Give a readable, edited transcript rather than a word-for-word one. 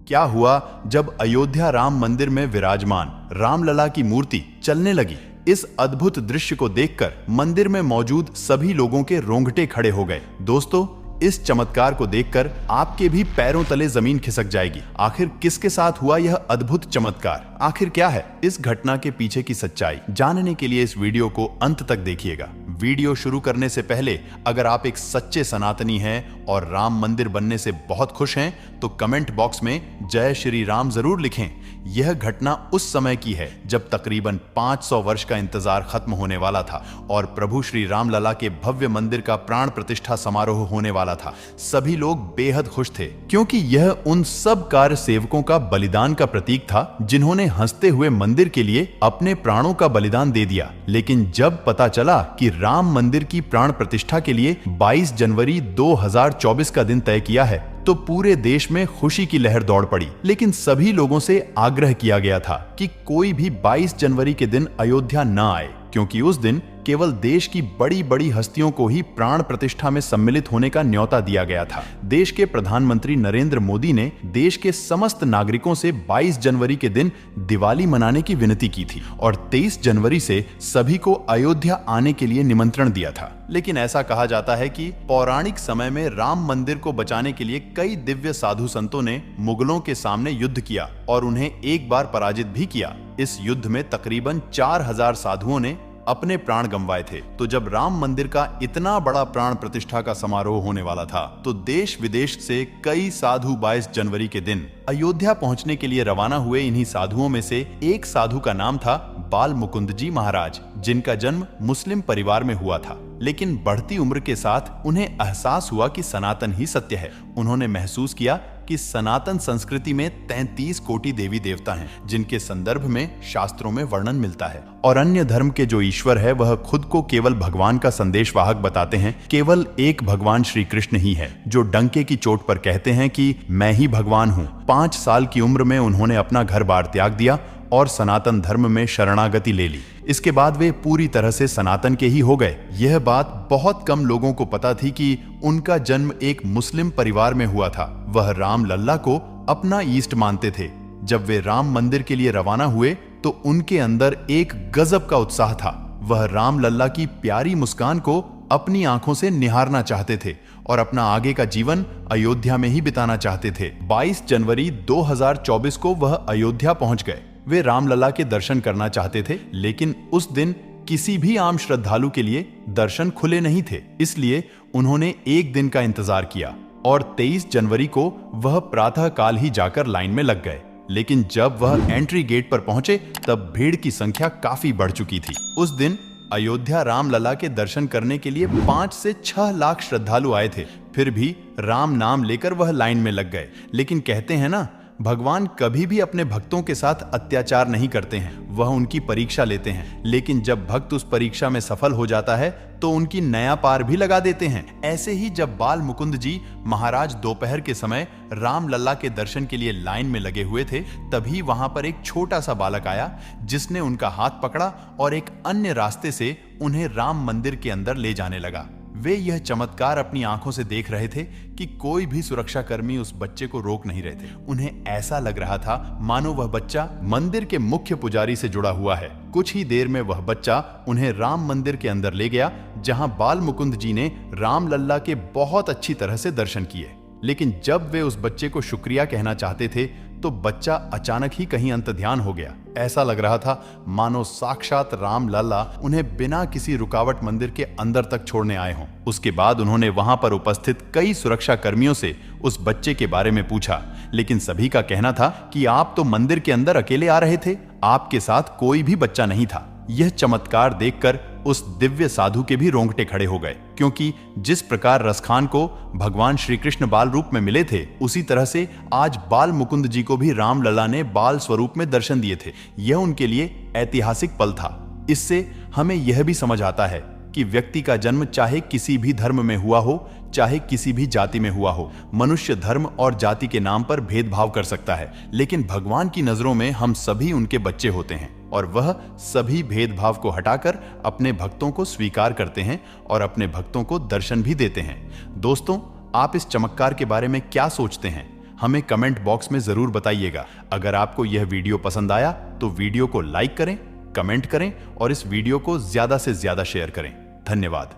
क्या हुआ जब अयोध्या राम मंदिर में विराजमान रामलला की मूर्ति चलने लगी। इस अद्भुत दृश्य को देखकर मंदिर में मौजूद सभी लोगों के रोंगटे खड़े हो गए। दोस्तों, इस चमत्कार को देखकर आपके भी पैरों तले जमीन खिसक जाएगी। आखिर किसके साथ हुआ यह अद्भुत चमत्कार? आखिर क्या है इस घटना के पीछे की सच्चाई? जानने के लिए इस वीडियो को अंत तक देखिएगा। वीडियो शुरू करने से पहले अगर आप एक सच्चे सनातनी हैं और राम मंदिर बनने से बहुत खुश हैं तो कमेंट बॉक्स में जय श्री राम जरूर लिखें। यह घटना उस समय की है जब तकरीबन 500 वर्ष का इंतजार खत्म होने वाला था और प्रभु श्री रामलला के भव्य मंदिर का प्राण प्रतिष्ठा समारोह होने वाला था। सभी लोग बेहद खुश थे क्योंकि यह उन सब कार्य सेवकों का बलिदान का प्रतीक था जिन्होंने हंसते हुए मंदिर के लिए अपने प्राणों का बलिदान दे दिया। लेकिन जब पता चला कि राम मंदिर की प्राण प्रतिष्ठा के लिए 22 जनवरी 2024 का दिन तय किया है तो पूरे देश में खुशी की लहर दौड़ पड़ी। लेकिन सभी लोगों से आग्रह किया गया था कि कोई भी 22 जनवरी के दिन अयोध्या न आए, क्योंकि उस दिन केवल देश की बड़ी बड़ी हस्तियों को ही प्राण प्रतिष्ठा में सम्मिलित होने का न्योता दिया गया था। देश के प्रधानमंत्री नरेंद्र मोदी ने देश के समस्त नागरिकों से 22 जनवरी के दिन दिवाली मनाने की विनती की थी और 23 जनवरी से सभी को अयोध्या आने के लिए निमंत्रण दिया था। लेकिन ऐसा कहा जाता है कि पौराणिक समय में राम मंदिर को बचाने के लिए कई दिव्य साधु संतों ने मुगलों के सामने युद्ध किया और उन्हें एक बार पराजित भी किया। इस युद्ध में तकरीबन 4000 साधुओं ने अपने प्राण गंवाए थे। तो जब राम मंदिर का इतना बड़ा प्राण प्रतिष्ठा का समारोह होने वाला था तो देश विदेश से कई साधु 22 जनवरी के दिन अयोध्या पहुंचने के लिए रवाना हुए। इन्हीं साधुओं में से एक साधु का नाम था बाल मुकुंद जी महाराज, जिनका जन्म मुस्लिम परिवार में हुआ था। लेकिन बढ़ती उम्र के साथ उन्हें एहसास हुआ कि सनातन ही सत्य है। उन्होंने महसूस किया कि सनातन संस्कृति में 33 कोटि देवी देवता हैं, जिनके संदर्भ में शास्त्रों में वर्णन मिलता है और अन्य धर्म के जो ईश्वर है वह खुद को केवल भगवान का संदेशवाहक बताते हैं। केवल एक भगवान श्री कृष्ण ही है जो डंके की चोट पर कहते हैं कि मैं ही भगवान हूँ। 5 साल की उम्र में उन्होंने अपना घर बार त्याग दिया और सनातन धर्म में शरणागति ले ली। इसके बाद वे पूरी तरह से सनातन के ही हो गए। यह बात बहुत कम लोगों को पता थी कि उनका जन्म एक मुस्लिम परिवार में हुआ था। वह राम लल्ला को अपना ईष्ट मानते थे। जब वे राम मंदिर के लिए रवाना हुए तो उनके अंदर एक गजब का उत्साह था। वह राम लल्ला की प्यारी मुस्कान को अपनी आंखों से निहारना चाहते थे और अपना आगे का जीवन अयोध्या में ही बिताना चाहते थे। 22 जनवरी 2024 को वह अयोध्या पहुंच गए। वे रामलला के दर्शन करना चाहते थे, लेकिन उस दिन किसी भी आम श्रद्धालु के लिए दर्शन खुले नहीं थे। इसलिए उन्होंने एक दिन का इंतजार किया और 23 जनवरी को वह प्रातः काल ही जाकर लाइन में लग गए। लेकिन जब वह एंट्री गेट पर पहुंचे तब भीड़ की संख्या काफी बढ़ चुकी थी। उस दिन अयोध्या रामलला के दर्शन करने के लिए 5 से 6 लाख श्रद्धालु आए थे। फिर भी राम नाम लेकर वह लाइन में लग गए। लेकिन कहते हैं ना, भगवान कभी भी अपने भक्तों के साथ अत्याचार नहीं करते हैं, वह उनकी परीक्षा लेते हैं। लेकिन जब भक्त उस परीक्षा में सफल हो जाता है तो उनकी नया पार भी लगा देते हैं। ऐसे ही जब बाल मुकुंद जी महाराज दोपहर के समय राम लल्ला के दर्शन के लिए लाइन में लगे हुए थे, तभी वहां पर एक छोटा सा बालक आया जिसने उनका हाथ पकड़ा और एक अन्य रास्ते से उन्हें राम मंदिर के अंदर ले जाने लगा। वे यह चमत्कार अपनी आंखों से देख रहे थे कि कोई भी सुरक्षाकर्मी उस बच्चे को रोक नहीं रहे थे। उन्हें ऐसा लग रहा था मानो वह बच्चा मंदिर के मुख्य पुजारी से जुड़ा हुआ है। कुछ ही देर में वह बच्चा उन्हें राम मंदिर के अंदर ले गया, जहां बाल मुकुंद जी ने राम लल्ला के बहुत अच्छी तरह से दर्शन किए। लेकिन जब वे उस बच्चे को शुक्रिया कहना चाहते थे तो बच्चा अचानक ही कहीं अंतर्ध्यान हो गया। ऐसा लग रहा था मानो साक्षात राम लल्ला उन्हें बिना किसी रुकावट मंदिर के अंदर तक छोड़ने आए हों। उसके बाद उन्होंने वहां पर उपस्थित कई सुरक्षा कर्मियों से उस बच्चे के बारे में पूछा, लेकिन सभी का कहना था कि आप तो मंदिर के अंदर अकेले आ रहे थे, आपके साथ कोई भी बच्चा नहीं था। यह चमत्कार देखकर उस दिव्य साधु के भी रोंगटे खड़े हो गए, क्योंकि जिस प्रकार रसखान को भगवान श्री कृष्ण बाल रूप में मिले थे, उसी तरह से आज बाल मुकुंद जी को भी राम लला ने बाल स्वरूप में दर्शन दिए थे। यह उनके लिए ऐतिहासिक पल था। इससे हमें यह भी समझ आता है कि व्यक्ति का जन्म चाहे किसी भी धर्म में हुआ हो, चाहे किसी भी जाति में हुआ हो, मनुष्य धर्म और जाति के नाम पर भेदभाव कर सकता है, लेकिन भगवान की नजरों में हम सभी उनके बच्चे होते हैं और वह सभी भेदभाव को हटाकर अपने भक्तों को स्वीकार करते हैं और अपने भक्तों को दर्शन भी देते हैं। दोस्तों, आप इस चमत्कार के बारे में क्या सोचते हैं? हमें कमेंट बॉक्स में जरूर बताइएगा। अगर आपको यह वीडियो पसंद आया तो वीडियो को लाइक करें, कमेंट करें और इस वीडियो को ज्यादा से ज्यादा शेयर करें। धन्यवाद।